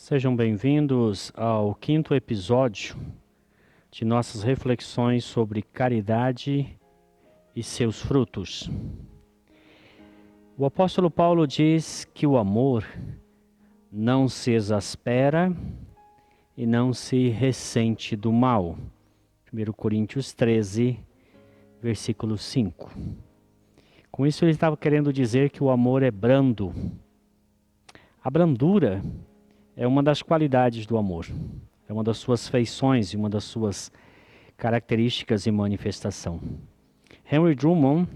Sejam bem-vindos ao quinto episódio de nossas reflexões sobre caridade e seus frutos. O apóstolo Paulo diz que o amor não se exaspera e não se ressente do mal. 1 Coríntios 13, versículo 5. Com isso ele estava querendo dizer que o amor é brando. A brandura é uma das qualidades do amor, é uma das suas feições e uma das suas características e manifestação. Henry Drummond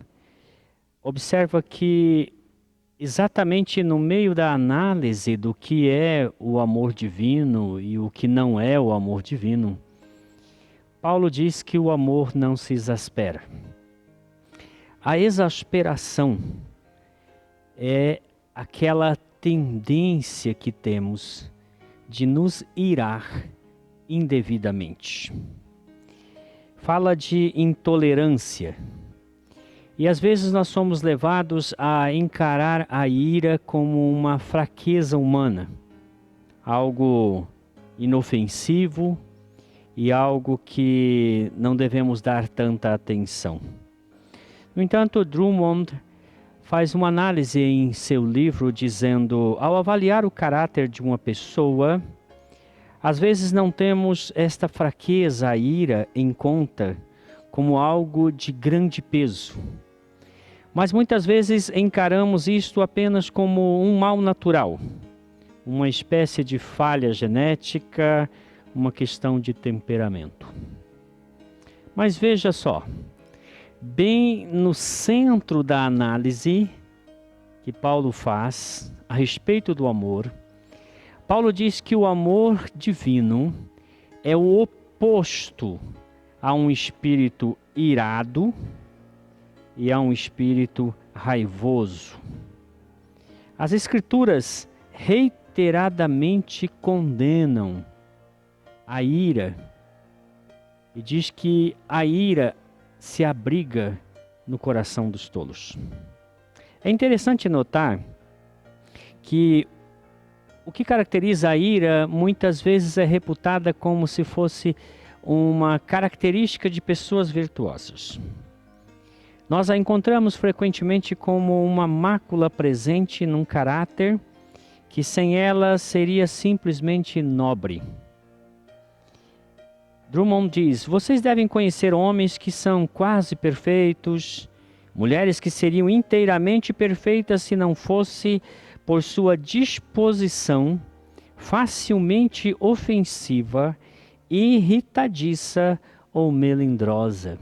observa que exatamente no meio da análise do que é o amor divino e o que não é o amor divino, Paulo diz que o amor não se exaspera. A exasperação é aquela tendência que temos de nos irar indevidamente. Fala de intolerância. E às vezes nós somos levados a encarar a ira como uma fraqueza humana, algo inofensivo e algo que não devemos dar tanta atenção. No entanto, Drummond faz uma análise em seu livro dizendo: ao avaliar o caráter de uma pessoa, às vezes não temos esta fraqueza, a ira, em conta como algo de grande peso. Mas muitas vezes encaramos isto apenas como um mal natural, uma espécie de falha genética, uma questão de temperamento. Mas veja só, bem no centro da análise que Paulo faz a respeito do amor, Paulo diz que o amor divino é o oposto a um espírito irado e a um espírito raivoso. As Escrituras reiteradamente condenam a ira e diz que a ira se abriga no coração dos tolos. É interessante notar que o que caracteriza a ira muitas vezes é reputada como se fosse uma característica de pessoas virtuosas. Nós a encontramos frequentemente como uma mácula presente num caráter que sem ela seria simplesmente nobre. Drummond diz: vocês devem conhecer homens que são quase perfeitos, mulheres que seriam inteiramente perfeitas se não fosse por sua disposição facilmente ofensiva, irritadiça ou melindrosa.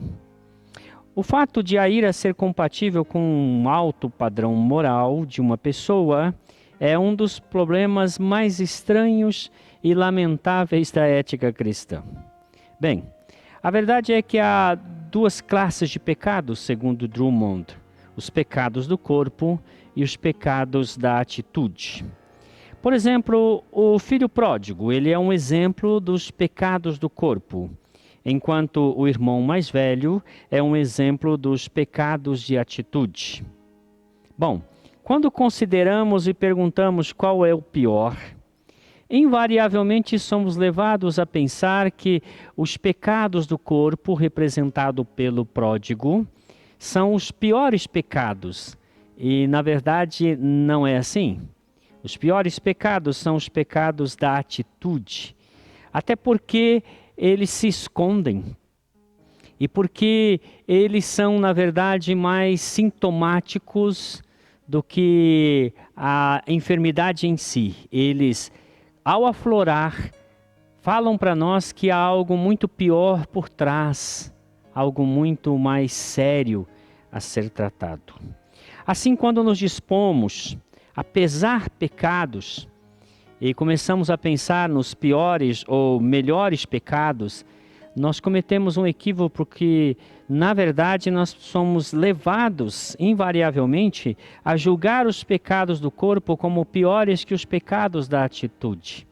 O fato de a ira ser compatível com um alto padrão moral de uma pessoa é um dos problemas mais estranhos e lamentáveis da ética cristã. Bem, a verdade é que há duas classes de pecados, segundo Drummond: os pecados do corpo e os pecados da atitude. Por exemplo, o filho pródigo, ele é um exemplo dos pecados do corpo, enquanto o irmão mais velho é um exemplo dos pecados de atitude. Bom, quando consideramos e perguntamos qual é o pior, invariavelmente somos levados a pensar que os pecados do corpo, representado pelo pródigo, são os piores pecados. E, na verdade, não é assim. Os piores pecados são os pecados da atitude. Até porque eles se escondem. E porque eles são, na verdade, mais sintomáticos do que a enfermidade em si. Eles, ao aflorar, falam para nós que há algo muito pior por trás, algo muito mais sério a ser tratado. Assim, quando nos dispomos a pesar pecados e começamos a pensar nos piores ou melhores pecados, nós cometemos um equívoco porque, na verdade, nós somos levados, invariavelmente, a julgar os pecados do corpo como piores que os pecados da atitude.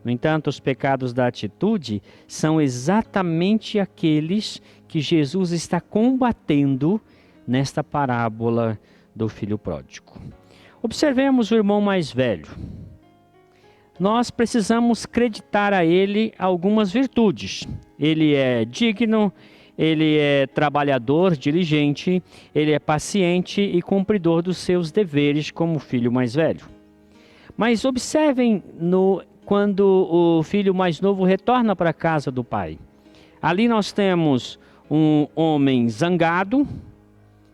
No entanto, os pecados da atitude são exatamente aqueles que Jesus está combatendo nesta parábola do filho pródigo. Observemos o irmão mais velho. nós precisamos creditar a ele algumas virtudes. Ele é digno, ele é trabalhador, diligente, ele é paciente e cumpridor dos seus deveres como filho mais velho. Mas observem quando o filho mais novo retorna para a casa do pai. Ali nós temos um homem zangado,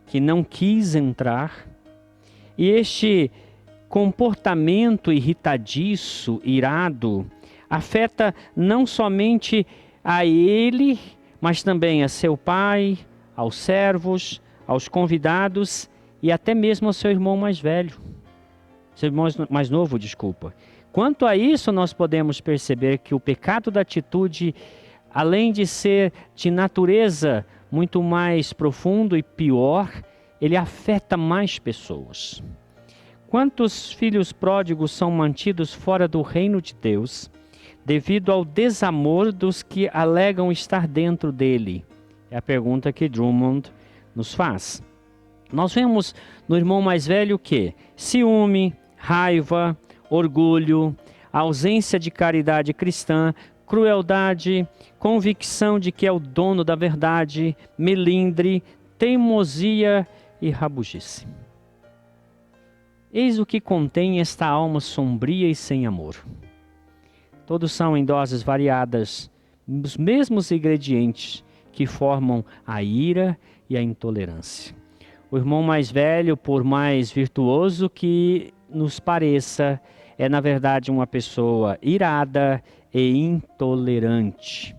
que não quis entrar, e este comportamento irritadiço, irado, afeta não somente a ele, mas também a seu pai, aos servos, aos convidados e até mesmo ao seu irmão mais velho. Seu irmão mais novo, desculpa. Quanto a isso, nós podemos perceber que o pecado da atitude, além de ser de natureza muito mais profundo e pior, ele afeta mais pessoas. Quantos filhos pródigos são mantidos fora do reino de Deus devido ao desamor dos que alegam estar dentro dele? É a pergunta que Drummond nos faz. Nós vemos no irmão mais velho o quê? Ciúme, raiva, orgulho, ausência de caridade cristã, crueldade, convicção de que é o dono da verdade, melindre, teimosia e rabugice. Eis o que contém esta alma sombria e sem amor. Todos são em doses variadas, os mesmos ingredientes que formam a ira e a intolerância. O irmão mais velho, por mais virtuoso que nos pareça, é na verdade uma pessoa irada e intolerante.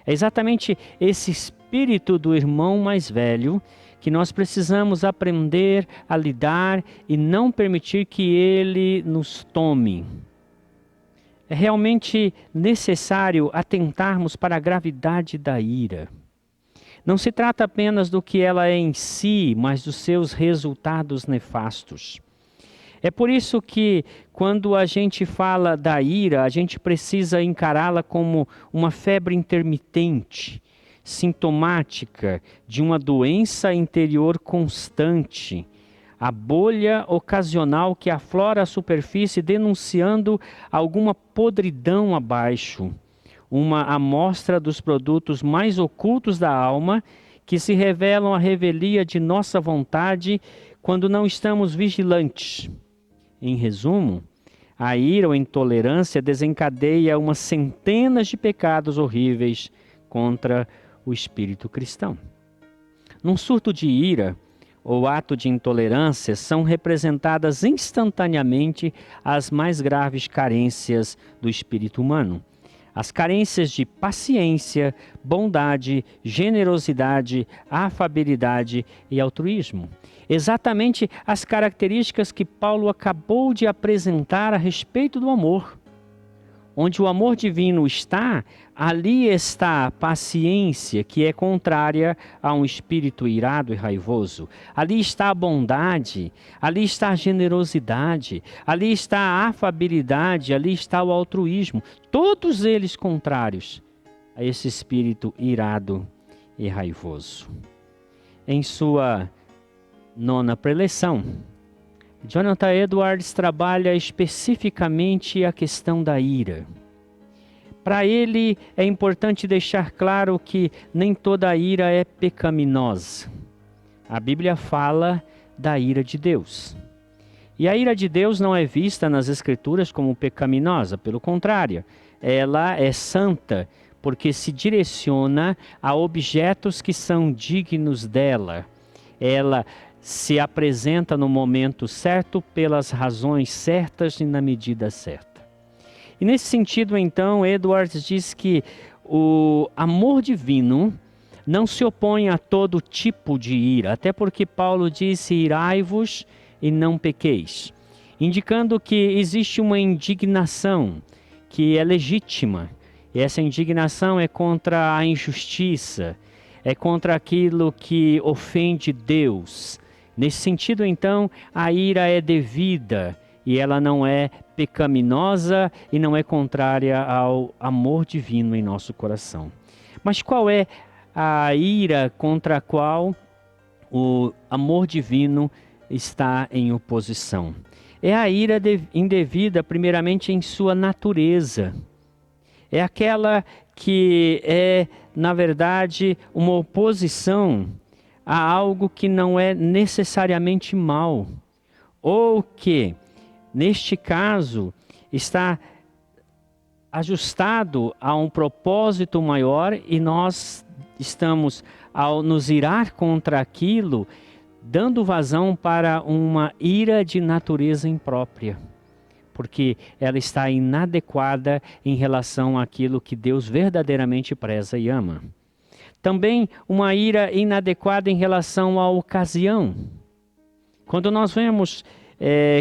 É exatamente esse espírito do irmão mais velho que nós precisamos aprender a lidar e não permitir que ele nos tome. É realmente necessário atentarmos para a gravidade da ira. Não se trata apenas do que ela é em si, mas dos seus resultados nefastos. É por isso que, quando a gente fala da ira, a gente precisa encará-la como uma febre intermitente, sintomática de uma doença interior constante, a bolha ocasional que aflora a superfície denunciando alguma podridão abaixo, uma amostra dos produtos mais ocultos da alma que se revelam à revelia de nossa vontade quando não estamos vigilantes. Em resumo, a ira ou intolerância desencadeia umas centenas de pecados horríveis contra o espírito cristão. Num surto de ira ou ato de intolerância são representadas instantaneamente as mais graves carências do espírito humano. As carências de paciência, bondade, generosidade, afabilidade e altruísmo. Exatamente as características que Paulo acabou de apresentar a respeito do amor. Onde o amor divino está, ali está a paciência, que é contrária a um espírito irado e raivoso. Ali está a bondade, ali está a generosidade, ali está a afabilidade, ali está o altruísmo. Todos eles contrários a esse espírito irado e raivoso. Em sua 9ª preleção, Jonathan Edwards trabalha especificamente a questão da ira. Para ele, é importante deixar claro que nem toda ira é pecaminosa. A Bíblia fala da ira de Deus. E a ira de Deus não é vista nas Escrituras como pecaminosa, pelo contrário, ela é santa, porque se direciona a objetos que são dignos dela. Ela se apresenta no momento certo, pelas razões certas e na medida certa. E nesse sentido, então, Edwards diz que o amor divino não se opõe a todo tipo de ira, até porque Paulo disse: irai-vos e não pequeis, indicando que existe uma indignação que é legítima, e essa indignação é contra a injustiça, é contra aquilo que ofende Deus. Nesse sentido, então, a ira é devida e ela não é pecaminosa e não é contrária ao amor divino em nosso coração. Mas qual é a ira contra a qual o amor divino está em oposição? é a ira indevida, primeiramente em sua natureza. É aquela que é, na verdade, uma oposição a algo que não é necessariamente mal, ou que, neste caso, está ajustado a um propósito maior e nós estamos, ao nos irar contra aquilo, dando vazão para uma ira de natureza imprópria, porque ela está inadequada em relação àquilo que Deus verdadeiramente preza e ama. Também uma ira inadequada em relação à ocasião. Quando nós vemos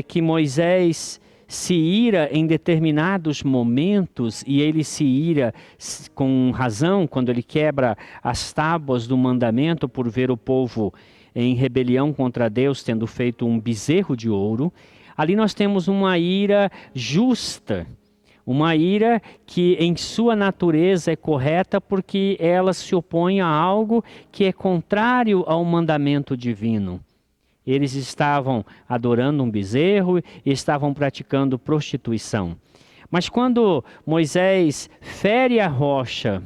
que Moisés se ira em determinados momentos, e ele se ira com razão quando ele quebra as tábuas do mandamento por ver o povo em rebelião contra Deus, tendo feito um bezerro de ouro. Ali nós temos uma ira justa, uma ira que em sua natureza é correta porque ela se opõe a algo que é contrário ao mandamento divino. Eles estavam adorando um bezerro e estavam praticando prostituição. Mas quando Moisés fere a rocha,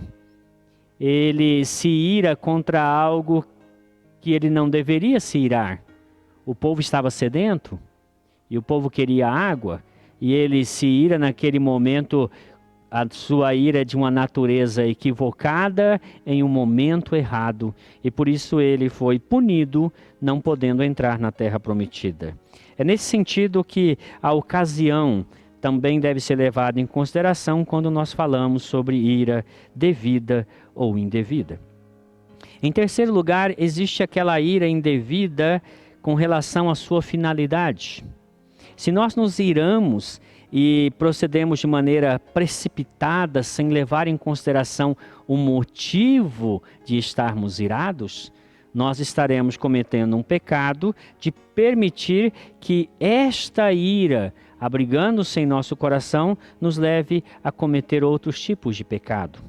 ele se ira contra algo que ele não deveria se irar. O povo estava sedento e o povo queria água, e ele se ira naquele momento. A sua ira é de uma natureza equivocada em um momento errado, e por isso ele foi punido, não podendo entrar na terra prometida. É nesse sentido que a ocasião também deve ser levada em consideração quando nós falamos sobre ira devida ou indevida. Em terceiro lugar, existe aquela ira indevida com relação à sua finalidade. Se nós nos iramos e procedemos de maneira precipitada, sem levar em consideração o motivo de estarmos irados, nós estaremos cometendo um pecado de permitir que esta ira, abrigando-se em nosso coração, nos leve a cometer outros tipos de pecado.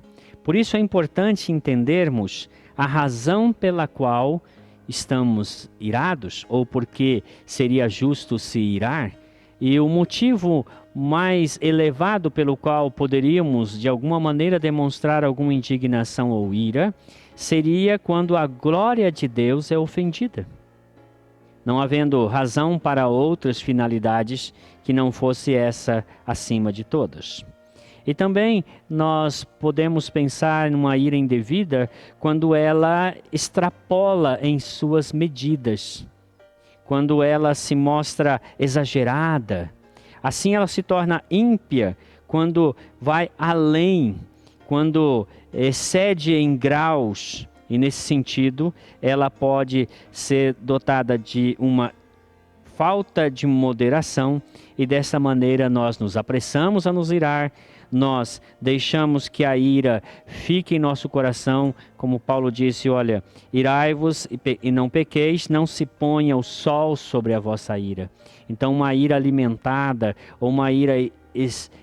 Por isso é importante entendermos a razão pela qual estamos irados, ou porque seria justo se irar, e o motivo mais elevado pelo qual poderíamos, de alguma maneira, demonstrar alguma indignação ou ira, seria quando a glória de Deus é ofendida, não havendo razão para outras finalidades que não fosse essa acima de todas. E também nós podemos pensar numa ira indevida quando ela extrapola em suas medidas, quando ela se mostra exagerada. Assim ela se torna ímpia quando vai além, quando excede em graus. E nesse sentido, ela pode ser dotada de uma falta de moderação, e dessa maneira nós nos apressamos a nos irar, nós deixamos que a ira fique em nosso coração, como Paulo disse, olha, irai-vos e não pequeis, não se ponha o sol sobre a vossa ira. Então uma ira alimentada ou uma ira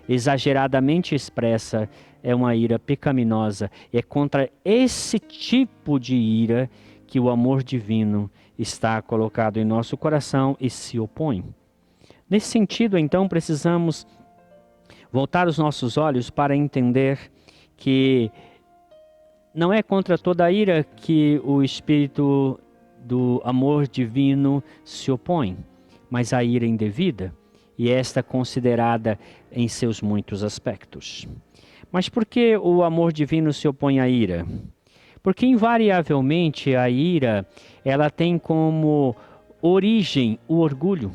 exageradamente expressa é uma ira pecaminosa. E é contra esse tipo de ira que o amor divino está colocado em nosso coração e se opõe. Nesse sentido, então, precisamos voltar os nossos olhos para entender que não é contra toda a ira que o Espírito do amor divino se opõe, mas a ira indevida, e esta considerada em seus muitos aspectos. Mas por que o amor divino se opõe à ira? Porque invariavelmente a ira, ela tem como origem o orgulho.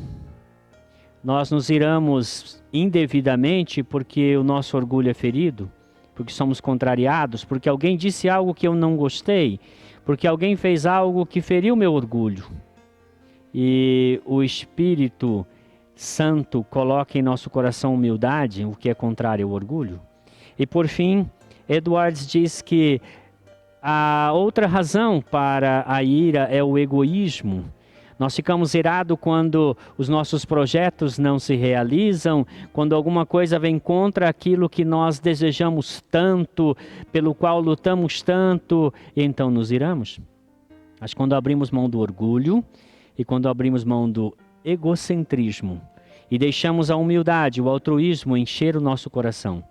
Nós nos iramos indevidamente porque o nosso orgulho é ferido, porque somos contrariados, porque alguém disse algo que eu não gostei, porque alguém fez algo que feriu meu orgulho. E o Espírito Santo coloca em nosso coração humildade, o que é contrário ao orgulho. E por fim, Edwards diz que a outra razão para a ira é o egoísmo. Nós ficamos irados quando os nossos projetos não se realizam, quando alguma coisa vem contra aquilo que nós desejamos tanto, pelo qual lutamos tanto, e então nos iramos. Mas quando abrimos mão do orgulho e quando abrimos mão do egocentrismo e deixamos a humildade, o altruísmo encher o nosso coração,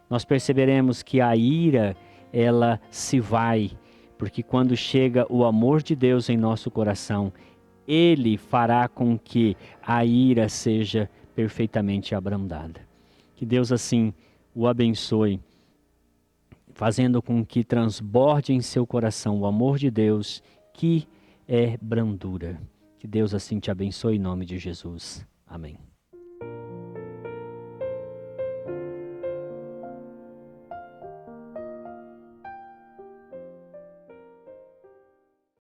nós perceberemos que a ira, ela se vai, porque quando chega o amor de Deus em nosso coração, Ele fará com que a ira seja perfeitamente abrandada. Que Deus assim o abençoe, fazendo com que transborde em seu coração o amor de Deus, que é brandura. Que Deus assim te abençoe em nome de Jesus. Amém.